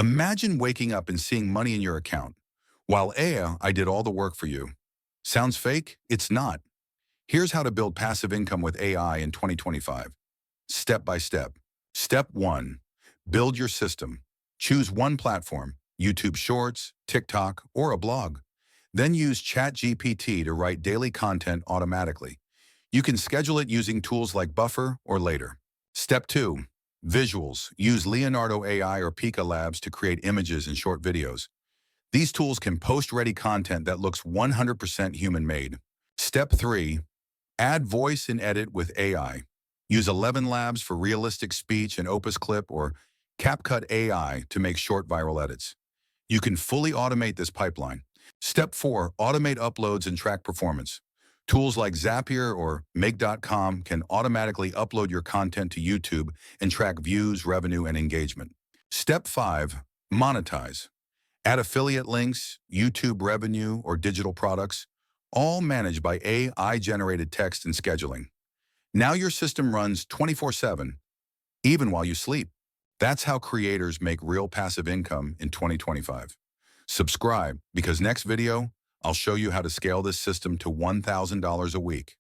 Imagine waking up and seeing money in your account, while AI did all the work for you. Sounds fake? It's not. Here's how to build passive income with AI in 2025. Step by step. Step 1. Build your system. Choose one platform, YouTube Shorts, TikTok, or a blog. Then use ChatGPT to write daily content automatically. You can schedule it using tools like Buffer or Later. Step 2. Visuals. Use Leonardo AI or ElevenLabs to create images and short videos. These tools can post-ready content that looks 100% human-made. Step 3. Add voice and edit with AI. Use ElevenLabs for realistic speech and OpusClip or CapCut AI to make short viral edits. You can fully automate this pipeline. Step 4. Automate uploads and track performance. Tools like Zapier or Make.com can automatically upload your content to YouTube and track views, revenue, and engagement. Step 5. Monetize. Add affiliate links, YouTube revenue, or digital products, all managed by AI-generated text and scheduling. Now your system runs 24/7, even while you sleep. That's how creators make real passive income in 2025. Subscribe, because next video, I'll show you how to scale this system to $1,000 a week.